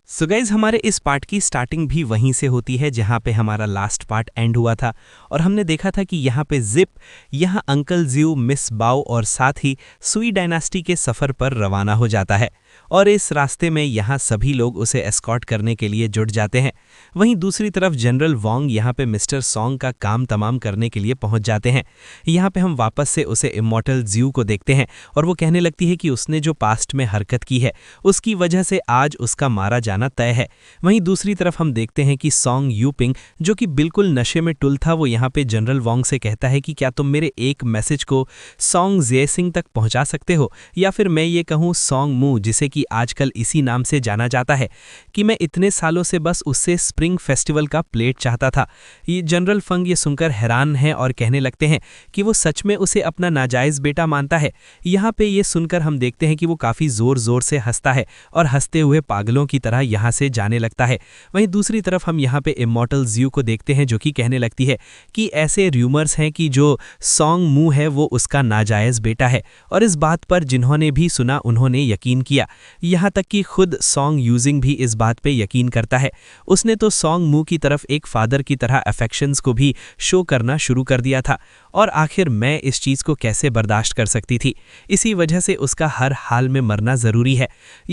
So guys हमारे इस part की स्टार्टिंग भी वहीं से होती है जहां पे हमारा लास्ट पार्ट एंड हुआ था और हमने देखा था कि यहाँ पे जिप यहाँ अंकल ज्यू, मिस बाओ और साथ ही सुई डायनास्टी के सफ़र पर रवाना हो जाता है और इस रास्ते में यहाँ सभी लोग उसे एस्कॉर्ट करने के लिए जुट जाते हैं। वहीं दूसरी तरफ जनरल वोंग यहाँ पे मिस्टर सॉन्ग का काम तमाम करने के लिए पहुंच जाते हैं। यहाँ पे हम वापस से उसे इमॉर्टल ज्यू को देखते हैं और वो कहने लगती है कि उसने जो पास्ट में हरकत की है उसकी वजह से आज उसका मारा जाना तय है। वहीं दूसरी तरफ हम देखते हैं कि सॉन्ग यूपिंग जो कि बिल्कुल नशे में टुल था, वो यहाँ पे जनरल वोंग से कहता है कि क्या तुम मेरे एक मैसेज को सॉन्ग जेसिंग तक पहुंचा सकते हो, या फिर मैं ये कहूँ सॉन्ग मू जिसे कि आजकल इसी नाम से जाना जाता है, कि मैं इतने सालों से बस उससे स्प्रिंग फेस्टिवल का प्लेट चाहता था। ये जनरल फंग ये सुनकर हैरान है और कहने लगते हैं कि वो सच में उसे अपना नाजायज़ बेटा मानता है। यहाँ पे ये सुनकर हम देखते हैं कि वो काफ़ी ज़ोर ज़ोर से हंसता है और हंसते हुए पागलों की तरह यहाँ से जाने लगता है। वहीं दूसरी तरफ हम यहाँ पे इमॉर्टल ज्यू को देखते हैं जो कि कहने लगती है कि ऐसे र्यूमर्स हैं कि जो सॉन्ग मू है वो उसका नाजायज़ बेटा है, और इस बात पर जिन्होंने भी सुना उन्होंने यकीन किया। यहाँ तक कि खुद सॉन्ग यूजिंग भी इस बात पे यकीन करता है। उसने तो सॉन्ग मू की तरफ एक फादर की तरह अफेक्शंस को भी शो करना शुरू कर दिया था, और आखिर मैं इस चीज़ को कैसे बर्दाश्त कर सकती थी। इसी वजह से उसका हर हाल में मरना ज़रूरी है।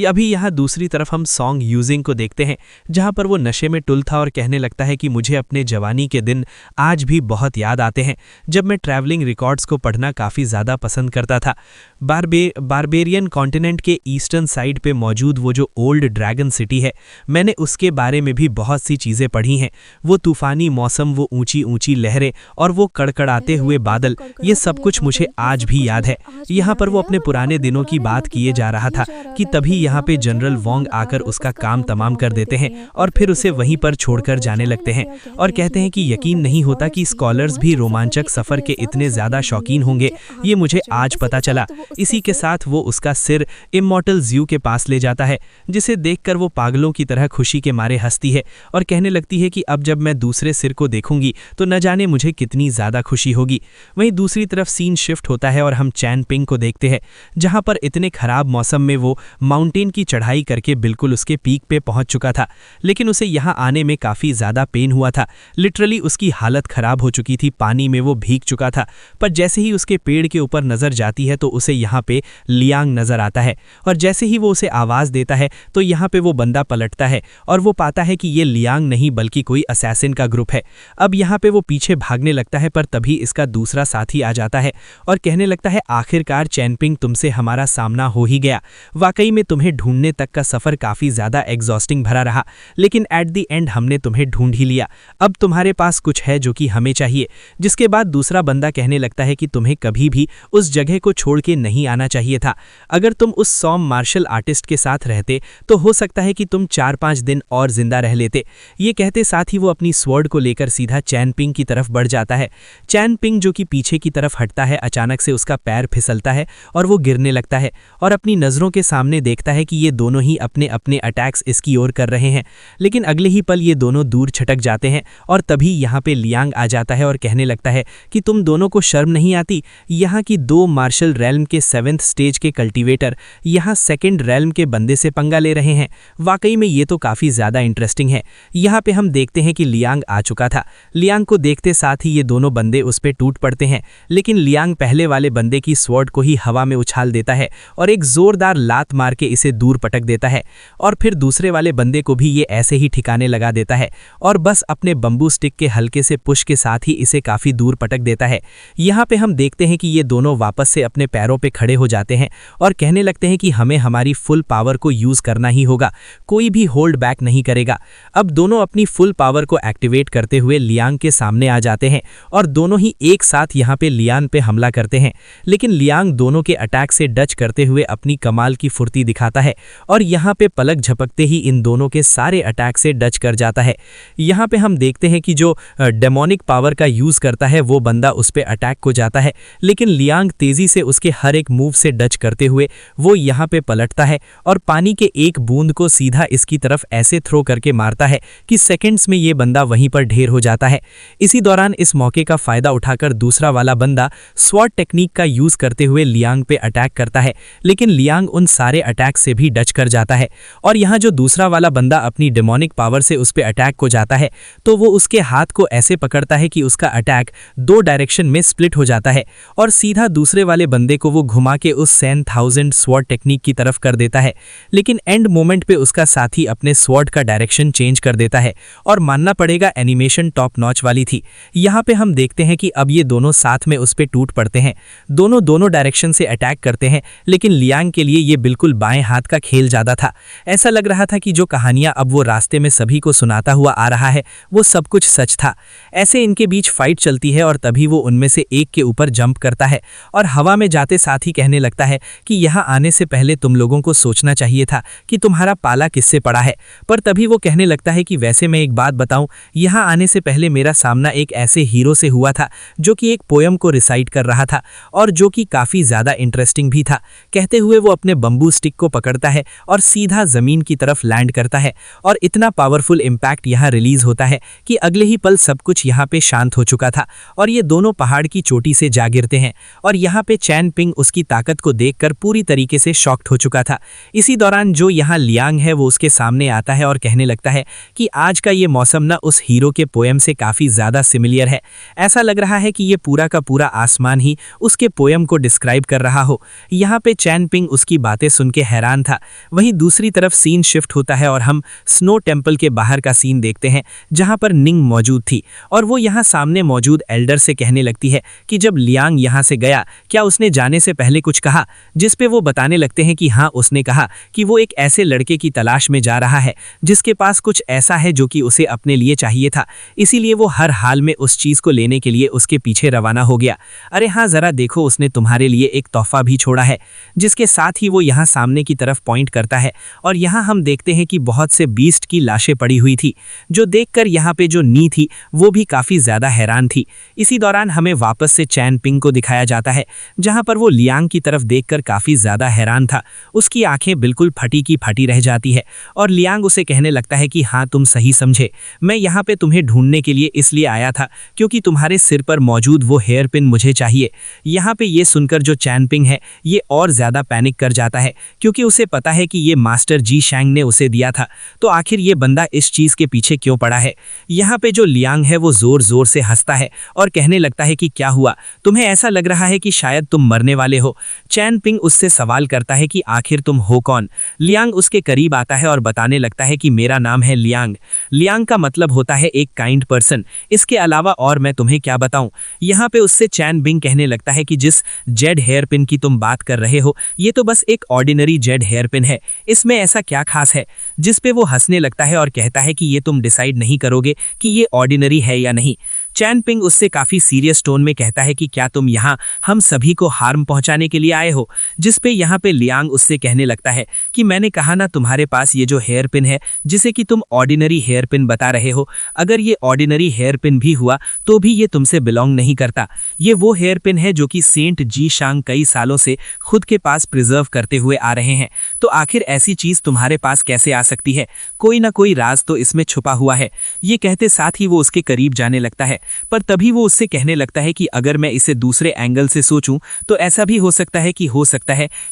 अभी यहाँ दूसरी तरफ हम सॉन्ग यूजिंग को देखते हैं जहाँ पर वो नशे में टुल था और कहने लगता है कि मुझे अपने जवानी के दिन आज भी बहुत याद आते हैं जब मैं ट्रैवलिंग रिकॉर्ड्स को पढ़ना काफ़ी ज़्यादा पसंद करता था। बारबेरियन कॉन्टिनेंट के ईस्टर्न साइड पे मौजूद वो जो ओल्ड ड्रैगन सिटी है, मैंने उसके बारे में भी बहुत सी चीज़ें पढ़ी हैं। वो तूफ़ानी मौसम, वो ऊंची ऊंची लहरें और वो कड़कड़ाते हुए बादल, ये सब कुछ मुझे आज भी याद है। यहाँ पर वो अपने पुराने दिनों की बात किए जा रहा था कि तभी यहाँ पे जनरल वोंग आकर उसका काम तमाम कर देते हैं और फिर उसे वहीं पर छोड़कर जाने लगते हैं और कहते हैं कि यकीन नहीं होता कि स्कॉलर्स भी रोमांचक सफ़र के इतने ज़्यादा शौकीन होंगे, ये मुझे आज पता चला। इसी के साथ वो उसका सिर इमॉर्टल ज्यू के पास ले जाता है, जिसे देखकर वो पागलों की तरह खुशी के मारे हंसती है और कहने लगती है कि अब जब मैं दूसरे सिर को देखूंगी तो न जाने मुझे कितनी ज़्यादा खुशी होगी। वहीं दूसरी तरफ सीन शिफ्ट होता है और हम चैन पिंग को देखते हैं जहां पर इतने खराब मौसम में वो माउंटेन की चढ़ाई करके बिल्कुल उसके पीक पे पहुंच चुका था, लेकिन उसे यहां आने में काफ़ी ज़्यादा पेन हुआ था। लिटरली उसकी हालत ख़राब हो चुकी थी, पानी में वो भीग चुका था। पर जैसे ही उसके पेड़ के ऊपर नज़र जाती है तो उसे यहाँ पे लियांग नज़र आता है, और जैसे ही वो उसे आवाज़ देता है तो यहाँ पे वो बंदा पलटता है और वो पाता है कि ये लियांग नहीं बल्कि कोई असैसिन का ग्रुप है। अब यहाँ पे वो पीछे भागने लगता है, पर तभी इसका दूसरा साथी आ जाता है और कहने लगता है आखिरकार चैनपिंग तुमसे हमारा सामना हो ही गया। वाकई में तुम्हें ढूंढने तक का सफ़र काफ़ी ज़्यादा एग्जॉस्टिंग भरा रहा, लेकिन एट द एंड हमने तुम्हें ढूंढ ही लिया। अब तुम्हारे पास कुछ है जो कि हमें चाहिए। जिसके बाद दूसरा बंदा कहने लगता है कि तुम्हें कभी भी उस जगह को छोड़ के नहीं आना चाहिए था। अगर तुम उस सॉम मार्शल आर्टिस्ट के साथ रहते तो हो सकता है कि तुम 4-5 दिन और जिंदा रह लेते। ये कहते साथ ही वो अपनी स्वॉर्ड को लेकर सीधा चैन पिंग की तरफ बढ़ जाता है। चैन पिंग जो कि पीछे की तरफ हटता है, अचानक से उसका पैर फिसलता है और वो गिरने लगता है और अपनी नज़रों के सामने देखता है कि ये दोनों ही अपने अपने अटैक्स इसकी ओर कर रहे हैं। लेकिन अगले ही पल ये दोनों दूर छटक जाते हैं और तभी यहाँ पे लियांग आ जाता है और कहने लगता है कि तुम दोनों को शर्म नहीं आती। यहाँ की 2 मार्शल रेल्म के 7th स्टेज के कल्टीवेटर यहाँ 2nd रेल्म के बंदे से पंगा ले रहे हैं। वाकई में ये तो काफ़ी ज़्यादा इंटरेस्टिंग है। यहाँ पे हम देखते हैं कि लियांग आ चुका था। लियांग को देखते साथ ही ये दोनों बंदे उस पर टूट पड़ते हैं, लेकिन लियांग पहले वाले बंदे की स्वॉर्ड को ही हवा में उछाल देता है और एक ज़ोरदार लात मार के इसे दूर पटक देता है, और फिर दूसरे वाले बंदे को भी ये ऐसे ही ठिकाने लगा देता है और बस अपने बम्बू स्टिक के हल्के से पुश के साथ ही इसे काफ़ी दूर पटक देता है। यहाँ पे हम देखते हैं कि ये दोनों वापस से अपने पैरों पे खड़े हो जाते हैं और कहने लगते हैं कि हमें हमारी फुल पावर को यूज़ करना ही होगा, कोई भी होल्ड बैक नहीं करेगा। अब दोनों अपनी फुल पावर को एक्टिवेट करते हुए लियांग के सामने आ जाते हैं और दोनों ही एक साथ यहाँ पे लियांग पे हमला करते हैं, लेकिन लियांग दोनों के अटैक से डच करते हुए अपनी कमाल की फुर्ती दिखाता है और यहाँ पे पलक झपकते ही इन दोनों के सारे अटैक से डच कर जाता है। यहाँ पे हम देखते हैं कि जो डेमोनिक पावर का यूज़ करता है वो बंदा उस पे अटैक को जाता है, लेकिन लियांग तेज़ी से उसके हर हर एक मूव से डच करते हुए वो यहाँ पे पलटता है और पानी के एक बूंद को सीधा इसकी तरफ ऐसे थ्रो करके मारता है कि सेकंड्स में ये बंदा वहीं पर ढेर हो जाता है। इसी दौरान इस मौके का फायदा उठाकर दूसरा वाला बंदा स्वॉर्ड टेक्निक का यूज करते हुए लियांग पे अटैक करता है, लेकिन लियांग उन सारे अटैक से भी डच कर जाता है। और यहाँ जो दूसरा वाला बंदा अपनी डेमोनिक पावर से उस पे अटैक को जाता है तो वो उसके हाथ को ऐसे पकड़ता है कि उसका अटैक 2 डायरेक्शन में स्प्लिट हो जाता है और सीधा दूसरे वाले बंदे को वो घुमा के उस 10,000 स्वॉर्ड टेक्निक की तरफ कर देता है। लेकिन एंड मोमेंट पे उसका साथी अपने स्वॉर्ड का डायरेक्शन चेंज कर देता है और मानना पड़ेगा एनिमेशन टॉप नॉच वाली थी। यहाँ पे हम देखते हैं कि अब ये दोनों साथ में उस पे टूट पड़ते हैं, दोनों डायरेक्शन से अटैक करते हैं, लेकिन लियांग के लिए ये बिल्कुल बाएं हाथ का खेल ज्यादा था। ऐसा लग रहा था कि जो कहानियां अब वो रास्ते में सभी को सुनाता हुआ आ रहा है वो सब कुछ सच था। ऐसे इनके बीच फाइट चलती है और तभी वो उनमें से एक के ऊपर जंप करता है और हवा में जाते साथ ही कहने लगता है कि यहाँ आने से पहले तुम लोगों को सोचना चाहिए था कि तुम्हारा पाला किससे पड़ा है। पर तभी वो कहने लगता है कि वैसे मैं एक बात बताऊं, यहाँ आने से पहले मेरा सामना एक ऐसे हीरो से हुआ था जो कि एक पोयम को रिसाइट कर रहा था और जो कि काफी ज्यादा इंटरेस्टिंग भी था। कहते हुए वो अपने बंबू स्टिक को पकड़ता है और सीधा जमीन की तरफ लैंड करता है और इतना पावरफुल इम्पैक्ट यहाँ रिलीज होता है कि अगले ही पल सब कुछ यहाँ पे शांत हो चुका था और ये दोनों पहाड़ की चोटी से जा गिरते हैं। और यहाँ पे चैन पिंग उसकी ताकत को देखकर पूरी तरीके से शॉक्ड हो चुका था। इसी दौरान जो यहाँ लियांग है वो उसके सामने आता है और कहने लगता है कि आज का ये मौसम ना उस हीरो के पोयम से काफी ज्यादा सिमिलियर है। ऐसा लग रहा है कि ये पूरा का पूरा आसमान ही उसके पोयम को डिस्क्राइब कर रहा हो। यहाँ पे चैन पिंग उसकी बातें सुन के हैरान था। वहीं दूसरी तरफ सीन शिफ्ट होता है और हम स्नो टेम्पल के बाहर का सीन देखते हैं जहां पर निंग मौजूद थी और वो यहाँ सामने मौजूद एल्डर से कहने लगती है कि जब लियांग यहाँ से गया क्या उसने जाने से पहले कुछ कहा, जिस पे वो बताने लगते हैं कि हाँ उसने कहा कि वो एक ऐसे लड़के की तलाश में जा रहा है जिसके पास कुछ ऐसा है जो कि उसे अपने लिए चाहिए था, इसीलिए वो हर हाल में उस चीज को लेने के लिए उसके पीछे रवाना हो गया। अरे हाँ जरा देखो, उसने तुम्हारे लिए एक तोहफा भी छोड़ा है। जिसके साथ ही वो यहाँ सामने की तरफ पॉइंट करता है और यहाँ हम देखते हैं कि बहुत से बीस्ट की लाशें पड़ी हुई थी, जो देखकर यहाँ पे जो नी थी वो भी काफी ज्यादा हैरान थी। इसी दौरान हमें वापस से चैन पिंग को दिखाया जाता है जहां पर वो लियांग की तरफ देखकर काफी ज्यादा हैरान था। उसकी आंखें बिल्कुल फटी की फटी रह जाती है और लियांग उसे कहने लगता है कि हाँ तुम सही समझे, मैं यहाँ पे तुम्हें ढूंढने के लिए इसलिए आया था क्योंकि तुम्हारे सिर पर मौजूद वो हेयर पिन मुझे चाहिए। यहाँ पे ये सुनकर जो चैन पिंग है ये और ज्यादा पैनिक कर जाता है क्योंकि उसे पता है कि ये मास्टर जी शैंग ने उसे दिया था, तो आखिर ये बंदा इस चीज के पीछे क्यों पड़ा है। यहाँ पे जो लियांग है वो जोर जोर से हंसता है और कहने लगता है कि क्या हुआ, तुम्हें ऐसा लग रहा है कि शायद तुम मरने वाले हो। चैन पिंग उससे सवाल करता है कि आखिर तुम हो कौन। लियांग उसके करीब आता है और बताने लगता है कि मेरा नाम है लियांग। लियांग का मतलब होता है एक काइंड पर्सन। इसके अलावा और मैं तुम्हें क्या बताऊं। यहाँ पे उससे चैन पिंग कहने लगता है कि जिस जेड हेयर पिन की तुम बात कर रहे हो ये तो बस एक ऑर्डिनरी जेड हेयर पिन है, इसमें ऐसा क्या खास है। जिस पे वो हंसने लगता है और कहता है कि ये तुम डिसाइड नहीं करोगे कि ये ऑर्डिनरी है या नहीं। चैन पिंग उससे काफी सीरियस टोन में कहता है कि क्या तुम यहाँ हम सभी को हार्म पहुंचाने के लिए आए हो। जिस पे यहाँ पे लियांग उससे कहने लगता है कि मैंने कहा ना तुम्हारे पास ये जो हेयर पिन है जिसे कि तुम ऑर्डिनरी हेयर पिन बता रहे हो, अगर ये ऑर्डिनरी हेयर पिन भी हुआ तो भी ये तुमसे बिलोंग नहीं करता। ये वो हेयर पिन है जो कि सेंट जी शांग कई सालों से खुद के पास प्रिजर्व करते हुए आ रहे हैं, तो आखिर ऐसी चीज तुम्हारे पास कैसे आ सकती है। कोई ना कोई राज तो इसमें छुपा हुआ है। ये कहते साथ ही वो उसके करीब जाने लगता है, पर तभी वो उससे कहने लगता है कि अगर मैं इसे दूसरे एंगल से सोचूं तो ऐसा भी हो सकता है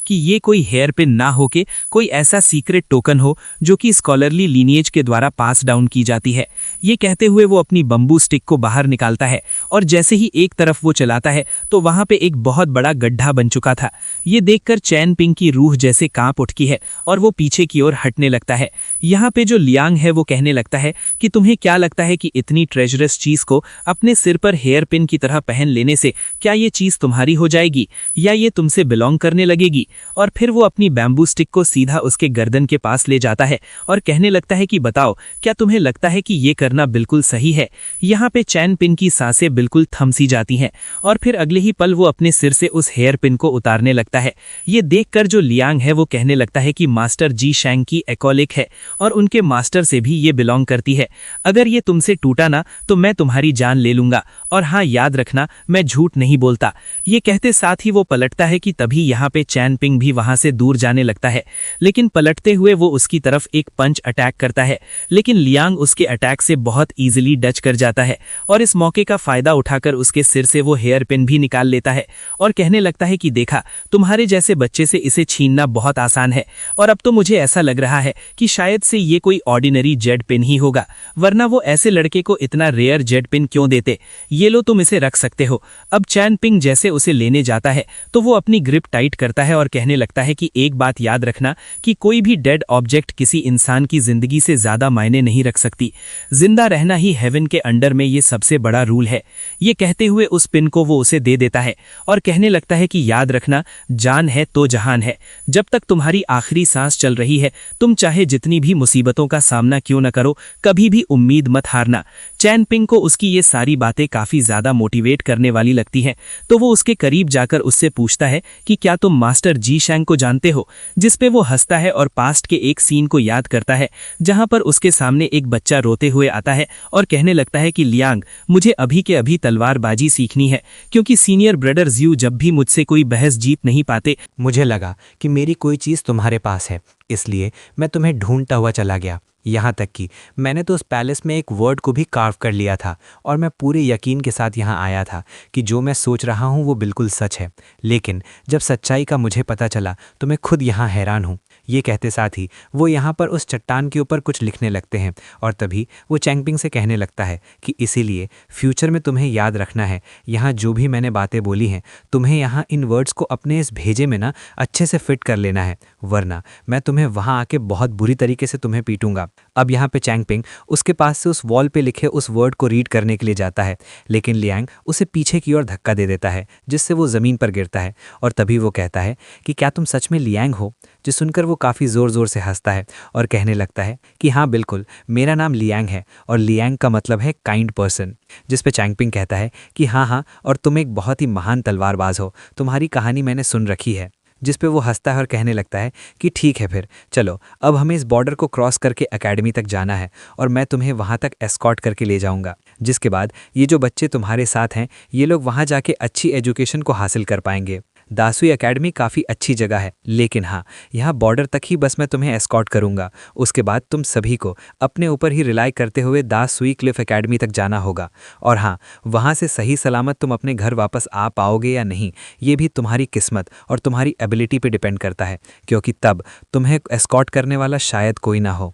कि ये कोई हेयर पिन ना होके कोई ऐसा सीक्रेट टोकन हो जो कि स्कॉलरली लीनिएज के द्वारा पास डाउन की जाती है। ये कहते हुए वो अपनी बंबू स्टिक को बाहर निकालता है और जैसे ही एक तरफ वो चलाता है तो वहां पे एक बहुत बड़ा गड्ढा बन चुका था। ये देखकर चैन पिंग की रूह जैसे कांप उठती है और वो पीछे की ओर हटने लगता है। यहाँ पे जो लियांग है वो कहने लगता है कि तुम्हें क्या लगता है कि इतनी ट्रेजरस चीज को अपने सिर पर हेयर पिन की तरह पहन लेने से क्या ये चीज तुम्हारी हो जाएगी या ये तुमसे बिलोंग करने लगेगी। और फिर वो अपनी बैम्बू स्टिक को सीधा उसके गर्दन के पास ले जाता है और कहने लगता है कि बताओ क्या तुम्हें लगता है कि ये करना बिल्कुल सही है। यहाँ पे चैन पिन की सांसें बिल्कुल थम सी जाती हैं और फिर अगले ही पल वो अपने सिर से उस हेयर पिन को उतारने लगता है। ये देखकर जो लियांग है वो कहने लगता है कि मास्टर जी शैंग की एकोलिक है और उनके मास्टर से भी ये बिलोंग करती है। अगर ये तुमसे टूटा ना तो मैं तुम्हारी जान जान ले लूंगा, और हाँ याद रखना मैं झूठ नहीं बोलता। ये कहते साथ ही वो पलटता है कि तभी यहाँ पे चैन पिंग भी वहां से दूर जाने लगता है, लेकिन पलटते हुए वो उसकी तरफ एक पंच अटैक करता है, लेकिन लियांग उसके अटैक से बहुत ईजिली डच कर जाता है और इस मौके का फायदा उठाकर उसके सिर से वो हेयर पिन भी निकाल लेता है और कहने लगता है कि देखा, तुम्हारे जैसे बच्चे से इसे छीनना बहुत आसान है, और अब तो मुझे ऐसा लग रहा है कि शायद से ये कोई ऑर्डिनरी जेड पिन ही होगा, वरना वो ऐसे लड़के को इतना रेयर जेड पिन क्यों देते। ये लो, तुम इसे रख सकते हो। अब चैन पिंग जैसे उसे लेने जाता है तो वो अपनी ग्रिप टाइट करता है और कहने लगता है कि एक बात याद रखना कि कोई भी डेड ऑब्जेक्ट किसी इंसान की जिंदगी से ज्यादा मायने नहीं रख सकती। जिंदा रहना ही हेवन के अंडर में ये सबसे बड़ा रूल है। ये कहते हुए उस पिन को वो उसे दे देता है और कहने लगता है कि याद रखना, जान है तो जहान है। जब तक तुम्हारी आखिरी सांस चल रही है, तुम चाहे जितनी भी मुसीबतों का सामना क्यों न करो, कभी भी उम्मीद मत हारना। चैन पिंग को उसकी ये सारी बातें काफी ज्यादा मोटिवेट करने वाली लगती हैं, तो वो उसके करीब जाकर उससे पूछता है कि क्या तुम मास्टर जी शैंग को जानते हो, जिस पे वो हंसता है और पास्ट के एक सीन को याद करता है जहां पर उसके सामने एक बच्चा रोते हुए आता है और कहने लगता है कि लियांग, मुझे अभी के अभी तलवारबाजी सीखनी है, क्योंकि सीनियर ब्रदर ज्यू जब भी मुझसे कोई बहस जीत नहीं पाते, मुझे लगा कि मेरी कोई चीज़ तुम्हारे पास है, इसलिए मैं तुम्हें ढूंढता हुआ चला गया। यहाँ तक कि मैंने तो उस पैलेस में एक वर्ड को भी कार्व कर लिया था और मैं पूरे यकीन के साथ यहाँ आया था कि जो मैं सोच रहा हूँ वो बिल्कुल सच है। लेकिन जब सच्चाई का मुझे पता चला तो मैं खुद यहाँ हैरान हूँ। ये कहते साथ ही वो यहाँ पर उस चट्टान के ऊपर कुछ लिखने लगते हैं और तभी वो चैंगपिंग से कहने लगता है कि इसीलिए फ्यूचर में तुम्हें याद रखना है, यहाँ जो भी मैंने बातें बोली हैं तुम्हें यहाँ इन वर्ड्स को अपने इस भेजे में ना अच्छे से फिट कर लेना है, वरना मैं तुम्हें वहाँ आके बहुत बुरी तरीके से तुम्हें पीटूंगा। अब यहाँ पे चैंगपिंग उसके पास से उस वॉल पे लिखे उस वर्ड को रीड करने के लिए जाता है, लेकिन लियांग उसे पीछे की ओर धक्का दे देता है जिससे वो ज़मीन पर गिरता है और तभी वो कहता है कि क्या तुम सच में लियांग हो, जो सुनकर वो काफ़ी ज़ोर ज़ोर से हंसता है और कहने लगता है कि हाँ बिल्कुल, मेरा नाम लियांग है और लियांग का मतलब है काइंड पर्सन। जिस पे चैंगपिंग कहता है कि हाँ, और तुम एक बहुत ही महान तलवारबाज हो, तुम्हारी कहानी मैंने सुन रखी है। जिस पे वो हंसता है और कहने लगता है कि ठीक है फिर चलो, अब हमें इस बॉर्डर को क्रॉस करके एकेडमी तक जाना है और मैं तुम्हें वहाँ तक एस्कॉर्ट करके ले जाऊँगा, जिसके बाद ये जो बच्चे तुम्हारे साथ हैं ये लोग वहाँ जाके अच्छी एजुकेशन को हासिल कर पाएंगे। दासुई एकेडमी काफ़ी अच्छी जगह है, लेकिन हाँ, यहाँ बॉर्डर तक ही बस मैं तुम्हें एस्कॉर्ट करूँगा। उसके बाद तुम सभी को अपने ऊपर ही रिलाई करते हुए दासुई क्लिफ एकेडमी तक जाना होगा, और हाँ, वहाँ से सही सलामत तुम अपने घर वापस आ पाओगे या नहीं ये भी तुम्हारी किस्मत और तुम्हारी एबिलिटी पे डिपेंड करता है, क्योंकि तब तुम्हें एस्कॉर्ट करने वाला शायद कोई ना हो।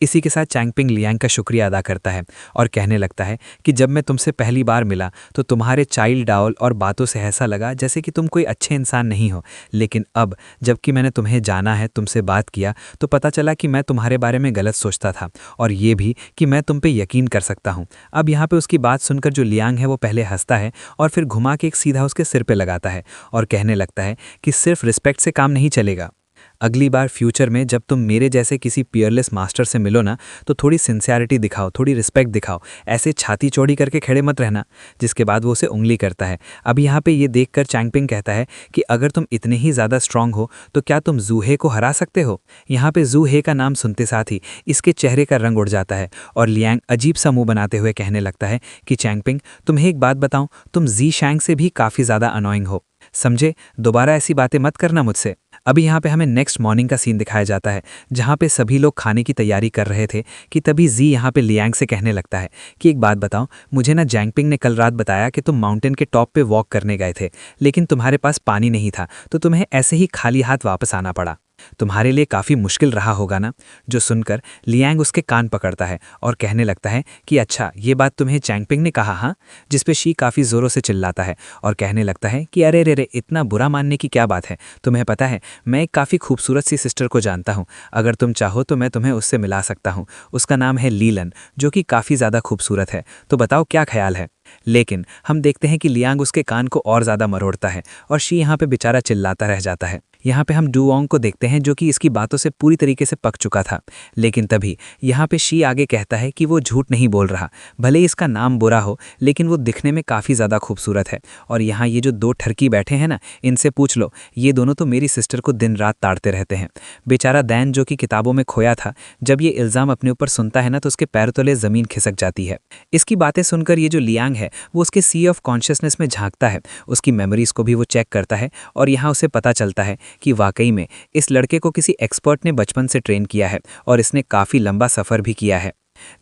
इसी के साथ चैंगपिंग लियांग का शुक्रिया अदा करता है और कहने लगता है कि जब मैं तुमसे पहली बार मिला तो तुम्हारे चाइल्ड डाउल और बातों से ऐसा लगा जैसे कि तुम कोई अच्छे इंसान नहीं हो, लेकिन अब जबकि मैंने तुम्हें जाना है, तुमसे बात किया, तो पता चला कि मैं तुम्हारे बारे में गलत सोचता था और ये भी कि मैं तुम पे यकीन कर सकता हूँ। अब यहाँ पे उसकी बात सुनकर जो लियांग है वो पहले हंसता है और फिर घुमा के एक सीधा उसके सिर पे लगाता है और कहने लगता है कि सिर्फ रिस्पेक्ट से काम नहीं चलेगा। अगली बार फ्यूचर में जब तुम मेरे जैसे किसी पियरलेस मास्टर से मिलो ना तो थोड़ी सिंसियरिटी दिखाओ, थोड़ी रिस्पेक्ट दिखाओ, ऐसे छाती चौड़ी करके खड़े मत रहना। जिसके बाद वो उसे उंगली करता है। अब यहाँ पे ये देखकर चैंगपिंग कहता है कि अगर तुम इतने ही ज़्यादा स्ट्रांग हो तो क्या तुम जूहे को हरा सकते हो। यहाँ पे जूहे का नाम सुनते साथ ही इसके चेहरे का रंग उड़ जाता है और लियांग अजीब सा मुँह बनाते हुए कहने लगता है कि चैंगपिंग, तुम्हें एक बात बताऊँ, तुम जी शैंग से भी काफ़ी ज़्यादा अनोइंग हो, समझे, दोबारा ऐसी बातें मत करना मुझसे। अभी यहाँ पे हमें नेक्स्ट मॉर्निंग का सीन दिखाया जाता है जहाँ पे सभी लोग खाने की तैयारी कर रहे थे कि तभी जी यहाँ पे लियांग से कहने लगता है कि एक बात बताओ, मुझे ना जैंगपिंग ने कल रात बताया कि तुम माउंटेन के टॉप पे वॉक करने गए थे, लेकिन तुम्हारे पास पानी नहीं था तो तुम्हें ऐसे ही खाली हाथ वापस आना पड़ा। तुम्हारे लिए काफ़ी मुश्किल रहा होगा ना। जो सुनकर लियांग उसके कान पकड़ता है और कहने लगता है कि अच्छा, ये बात तुम्हें चैंगपिंग ने कहा। हाँ, जिस पे शी काफ़ी ज़ोरों से चिल्लाता है और कहने लगता है कि अरे रे रे, इतना बुरा मानने की क्या बात है। तुम्हें पता है, मैं एक काफ़ी खूबसूरत सी सिस्टर को जानता हूँ, अगर तुम चाहो तो मैं तुम्हें उससे मिला सकता हूँ। उसका नाम है लीलन, जो कि काफ़ी ज़्यादा खूबसूरत है, तो बताओ क्या ख्याल है। लेकिन हम देखते हैं कि लियांग उसके कान को और ज़्यादा मरोड़ता है और शी यहाँ पे बेचारा चिल्लाता रह जाता है। यहाँ पे हम डुओंग को देखते हैं जो कि इसकी बातों से पूरी तरीके से पक चुका था, लेकिन तभी यहाँ पे शी आगे कहता है कि वो झूठ नहीं बोल रहा, भले ही इसका नाम बुरा हो लेकिन वो दिखने में काफ़ी ज़्यादा खूबसूरत है। और यहाँ ये जो दो ठरकी बैठे हैं ना, इनसे पूछ लो, ये दोनों तो मेरी सिस्टर को दिन रात ताड़ते रहते हैं। बेचारा दैन जो कि किताबों में खोया था, जब ये इल्ज़ाम अपने ऊपर सुनता है ना तो उसके पैर तले ज़मीन खिसक जाती है। इसकी बातें सुनकर ये जो लियांग लियांग है वो उसके सी ऑफ कॉन्शियसनेस में झांकता है, उसकी मेमोरीज को भी वो चेक करता है और यहाँ उसे पता चलता है कि वाकई में इस लड़के को किसी एक्सपर्ट ने बचपन से ट्रेन किया है और इसने काफ़ी लंबा सफ़र भी किया है।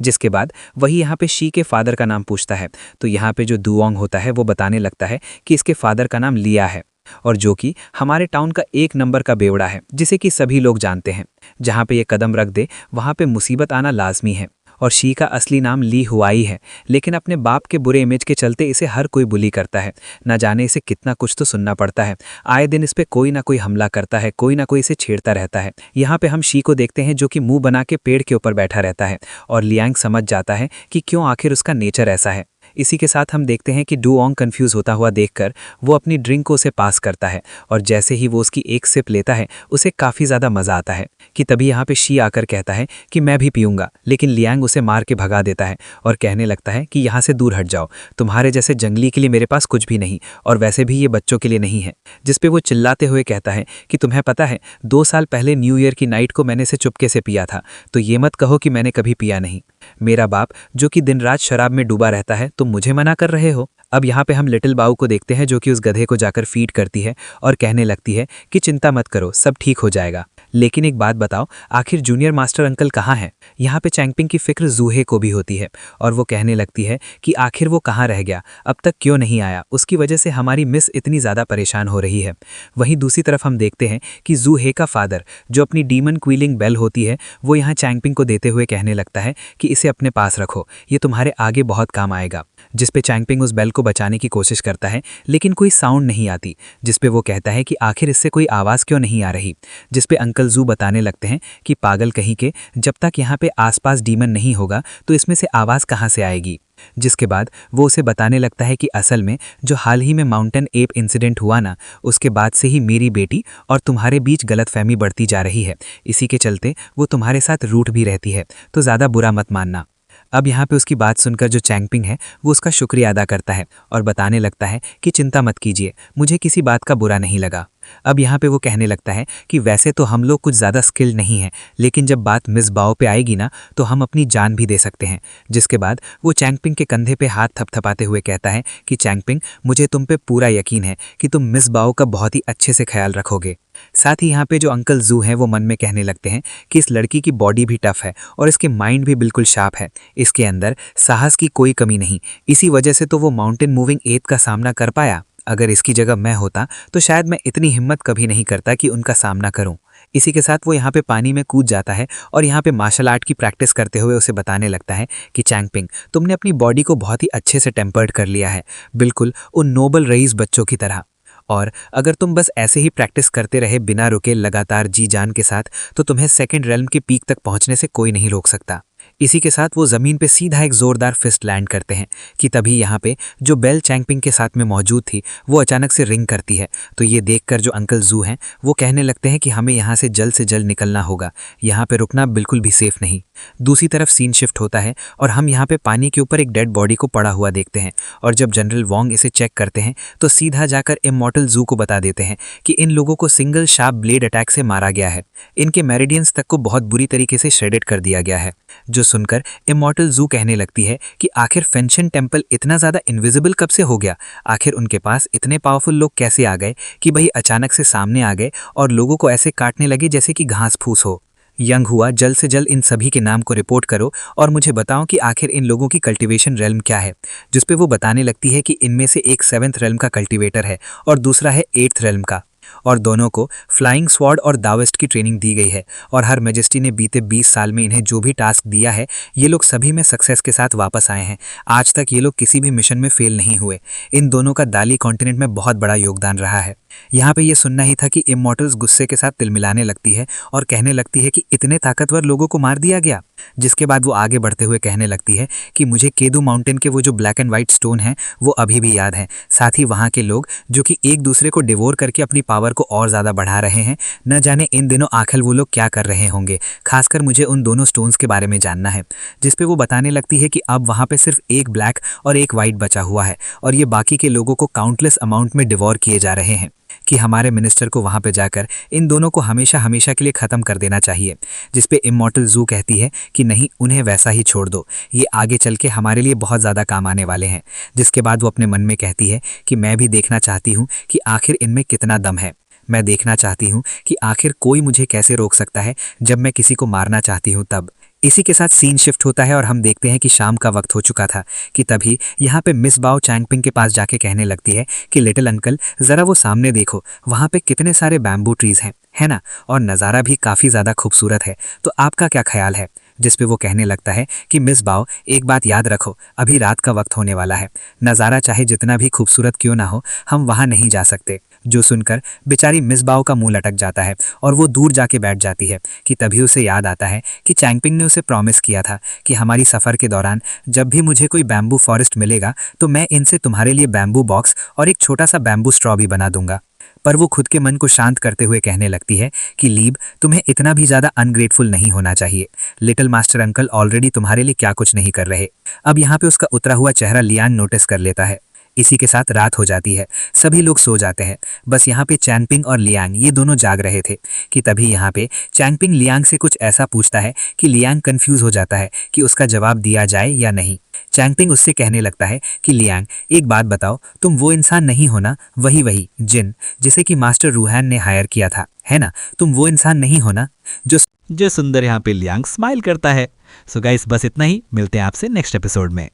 जिसके बाद वही यहाँ पे शी के फादर का नाम पूछता है, तो यहाँ पे जो दुओंग होता है वो बताने लगता है कि इसके फादर का नाम लिया है और जो कि हमारे टाउन का 1 नंबर का बेवड़ा है, जिसे कि सभी लोग जानते हैं। जहाँ पे ये कदम रख दे वहाँ पे मुसीबत आना लाजमी है। और शी का असली नाम ली हुआई है, लेकिन अपने बाप के बुरे इमेज के चलते इसे हर कोई बुली करता है। ना जाने इसे कितना कुछ तो सुनना पड़ता है। आए दिन इस पे कोई ना कोई हमला करता है, कोई ना कोई इसे छेड़ता रहता है। यहाँ पे हम शी को देखते हैं जो कि मुंह बना के पेड़ के ऊपर बैठा रहता है और लियांग समझ जाता है कि क्यों आखिर उसका नेचर ऐसा है। इसी के साथ हम देखते हैं कि डुओंग कंफ्यूज होता हुआ देखकर वो अपनी ड्रिंक को उसे पास करता है और जैसे ही वो उसकी एक सिप लेता है उसे काफ़ी ज़्यादा मज़ा आता है कि तभी यहाँ पे शी आकर कहता है कि मैं भी पीऊँगा, लेकिन लियांग उसे मार के भगा देता है और कहने लगता है कि यहाँ से दूर हट जाओ, तुम्हारे जैसे जंगली के लिए मेरे पास कुछ भी नहीं और वैसे भी ये बच्चों के लिए नहीं है। जिस पे वो चिल्लाते हुए कहता है कि तुम्हें पता है 2 साल पहले न्यू ईयर की नाइट को मैंने इसे चुपके से पिया था, तो ये मत कहो कि मैंने कभी पिया नहीं। मेरा बाप जो कि दिन रात शराब में डूबा रहता है, तुम मुझे मना कर रहे हो। अब यहाँ पे हम लिटिल बाऊ को देखते हैं जो कि उस गधे को जाकर फीड करती है और कहने लगती है कि चिंता मत करो, सब ठीक हो जाएगा। लेकिन एक बात बताओ, आखिर जूनियर मास्टर अंकल कहाँ हैं? यहाँ पे चैंगपिंग की फिक्र जूहे को भी होती है और वो कहने लगती है कि आखिर वो कहाँ रह गया, अब तक क्यों नहीं आया, उसकी वजह से हमारी मिस इतनी ज़्यादा परेशान हो रही है। वहीं दूसरी तरफ हम देखते हैं कि जूहे का फादर जो अपनी डीमन क्वीलिंग बेल होती है वो यहाँ चैंगपिंग को देते हुए कहने लगता है कि इसे अपने पास रखो, ये तुम्हारे आगे बहुत काम आएगा। जिस पे चैंगपिंग उस बेल को बचाने की कोशिश करता है लेकिन कोई साउंड नहीं आती, जिस पे वो कहता है कि आखिर इससे कोई आवाज़ क्यों नहीं आ रही। जिस पे अंकल जू बताने लगते हैं कि पागल कहीं के, जब तक यहाँ पे आसपास डीमन नहीं होगा तो इसमें से आवाज़ कहाँ से आएगी। जिसके बाद वो उसे बताने लगता है कि असल में जो हाल ही में माउंटेन एप इंसिडेंट हुआ ना, उसके बाद से ही मेरी बेटी और तुम्हारे बीच गलतफहमी बढ़ती जा रही है। इसी के चलते वो तुम्हारे साथ रूठ भी रहती है, तो ज़्यादा बुरा मत मानना। अब यहाँ पे उसकी बात सुनकर जो चैंगपिंग है वो उसका शुक्रिया अदा करता है और बताने लगता है कि चिंता मत कीजिए, मुझे किसी बात का बुरा नहीं लगा। अब यहाँ पे वो कहने लगता है कि वैसे तो हम लोग कुछ ज़्यादा स्किल्ड नहीं हैं, लेकिन जब बात मिस बाओ पे आएगी ना तो हम अपनी जान भी दे सकते हैं। जिसके बाद वो चैंगपिंग के कंधे पे हाथ थपथपाते हुए कहता है कि चैंगपिंग, मुझे तुम पे पूरा यकीन है कि तुम मिस बाओ का बहुत ही अच्छे से ख्याल रखोगे। साथ ही यहाँ पे जो अंकल जू हैं वो मन में कहने लगते हैं कि इस लड़की की बॉडी भी टफ है और इसके माइंड भी बिल्कुल शार्प है, इसके अंदर साहस की कोई कमी नहीं, इसी वजह से तो वो माउंटेन मूविंग एप का सामना कर पाया। अगर इसकी जगह मैं होता तो शायद मैं इतनी हिम्मत कभी नहीं करता कि उनका सामना करूं। इसी के साथ वो यहाँ पे पानी में कूद जाता है और यहाँ पे मार्शल आर्ट की प्रैक्टिस करते हुए उसे बताने लगता है कि चैंगपिंग, तुमने अपनी बॉडी को बहुत ही अच्छे से टेम्पर्ड कर लिया है, बिल्कुल उन नोबल रईस बच्चों की तरह। और अगर तुम बस ऐसे ही प्रैक्टिस करते रहे बिना रुके लगातार जी जान के साथ, तो तुम्हें सेकंड रेल्म की पीक तक पहुंचने से कोई नहीं रोक सकता। इसी के साथ वो ज़मीन पे सीधा एक ज़ोरदार फिस्ट लैंड करते हैं कि तभी यहाँ पे जो बेल चैंगपिंग के साथ में मौजूद थी वो अचानक से रिंग करती है। तो ये देखकर जो अंकल जू हैं वो कहने लगते हैं कि हमें यहाँ से जल्द निकलना होगा, यहाँ पे रुकना बिल्कुल भी सेफ नहीं। दूसरी तरफ सीन शिफ्ट होता है और हम यहाँ पे पानी के ऊपर एक डेड बॉडी को पड़ा हुआ देखते हैं और जब जनरल वोंग इसे चेक करते हैं तो सीधा जाकर इमॉर्टल जू को बता देते हैं कि इन लोगों को सिंगल शार्प ब्लेड अटैक से मारा गया है, इनके मेरिडियंस तक को बहुत बुरी तरीके से श्रेडेड कर दिया गया है। जो सुनकर इमॉर्टल जू कहने लगती है कि आखिर फेंशन टेम्पल इतना ज़्यादा इनविजिबल कब से हो गया, आखिर उनके पास इतने पावरफुल लोग कैसे आ गए कि भाई अचानक से सामने आ गए और लोगों को ऐसे काटने लगे जैसे कि घास फूस हो। यंग हुआ, जल्द से जल्द इन सभी के नाम को रिपोर्ट करो और मुझे बताओ कि आखिर इन लोगों की कल्टीवेशन रेल्म क्या है। जिस पे वो बताने लगती है कि इनमें से एक 7th रेल्म का कल्टीवेटर है और दूसरा है 8th रेल्म का, और दोनों को फ्लाइंग स्वॉर्ड और दाविस्ट की ट्रेनिंग दी गई है और हर मैजेस्टी ने बीते 20 साल में इन्हें जो भी टास्क दिया है ये लोग सभी में सक्सेस के साथ वापस आए हैं। आज तक ये लोग किसी भी मिशन में फेल नहीं हुए। इन दोनों का दाली कॉन्टिनेंट में बहुत बड़ा योगदान रहा है। यहाँ पे ये सुनना ही था कि इमॉर्टल्स गुस्से के साथ तिलमिलाने लगती है और कहने लगती है कि इतने ताकतवर लोगों को मार दिया गया। जिसके बाद वो आगे बढ़ते हुए कहने लगती है कि मुझे केदू माउंटेन के वो जो ब्लैक एंड वाइट स्टोन हैं वो अभी भी याद हैं। साथ ही वहाँ के लोग जो कि एक दूसरे को डिवोर करके अपनी पावर को और ज़्यादा बढ़ा रहे हैं, न जाने इन दिनों आखिर वो लोग क्या कर रहे होंगे। खासकर मुझे उन दोनों स्टोन्स के बारे में जानना है। जिस पे वो बताने लगती है कि अब वहाँ पे सिर्फ एक ब्लैक और एक वाइट बचा हुआ है और ये बाकी के लोगों को काउंटलेस अमाउंट में डिवोर किए जा रहे हैं। कि हमारे मिनिस्टर को वहाँ पे जाकर इन दोनों को हमेशा हमेशा के लिए ख़त्म कर देना चाहिए। जिस पे इमॉर्टल जू कहती है कि नहीं, उन्हें वैसा ही छोड़ दो, ये आगे चल के हमारे लिए बहुत ज़्यादा काम आने वाले हैं। जिसके बाद वो अपने मन में कहती है कि मैं भी देखना चाहती हूँ कि आखिर इनमें कितना दम है। मैं देखना चाहती हूँ कि आखिर कोई मुझे कैसे रोक सकता है जब मैं किसी को मारना चाहती हूँ तब। इसी के साथ सीन शिफ्ट होता है और हम देखते हैं कि शाम का वक्त हो चुका था कि तभी यहाँ पे मिस बाओ चैंगपिंग के पास जाके कहने लगती है कि लिटिल अंकल, ज़रा वो सामने देखो, वहाँ पे कितने सारे बैम्बू ट्रीज़ हैं, है ना, और नज़ारा भी काफ़ी ज़्यादा खूबसूरत है, तो आपका क्या ख्याल है। जिस पे वो कहने लगता है कि मिस बाओ, एक बात याद रखो, अभी रात का वक्त होने वाला है, नज़ारा चाहे जितना भी खूबसूरत क्यों ना हो, हम वहाँ नहीं जा सकते। जो सुनकर बेचारी मिस बाओ का मुंह लटक जाता है और वो दूर जाके बैठ जाती है कि तभी उसे याद आता है कि चैंगपिंग ने उसे प्रॉमिस किया था कि हमारी सफ़र के दौरान जब भी मुझे कोई बैम्बू फॉरेस्ट मिलेगा तो मैं इनसे तुम्हारे लिए बैम्बू बॉक्स और एक छोटा सा बैम्बू स्ट्रॉ भी बना दूंगा। पर वो खुद के मन को शांत करते हुए कहने लगती है कि लीब, तुम्हें इतना भी ज़्यादा अनग्रेटफुल नहीं होना चाहिए। लिटिल मास्टर अंकल ऑलरेडी तुम्हारे लिए क्या कुछ नहीं कर रहे। अब यहाँ पे उसका उतरा हुआ चेहरा लियान नोटिस कर लेता है। इसी के साथ रात हो जाती है, सभी लोग सो जाते हैं, बस यहाँ पे चैंगपिंग और लियांग ये दोनों जाग रहे थे कि तभी यहाँ पे चैंगपिंग लियांग से कुछ ऐसा पूछता है कि लियांग कंफ्यूज हो जाता है कि उसका जवाब दिया जाए या नहीं। चैंगपिंग उससे कहने लगता है कि लियांग, एक बात बताओ, तुम वो इंसान नहीं हो ना, वही जिन जिसे कि मास्टर रूहान ने हायर किया था, है ना, तुम वो इंसान नहीं हो ना जो सुंदर यहाँ पे लियांग स्माइल करता है। सो गाइस, बस इतना ही, मिलते हैं आपसे नेक्स्ट एपिसोड में।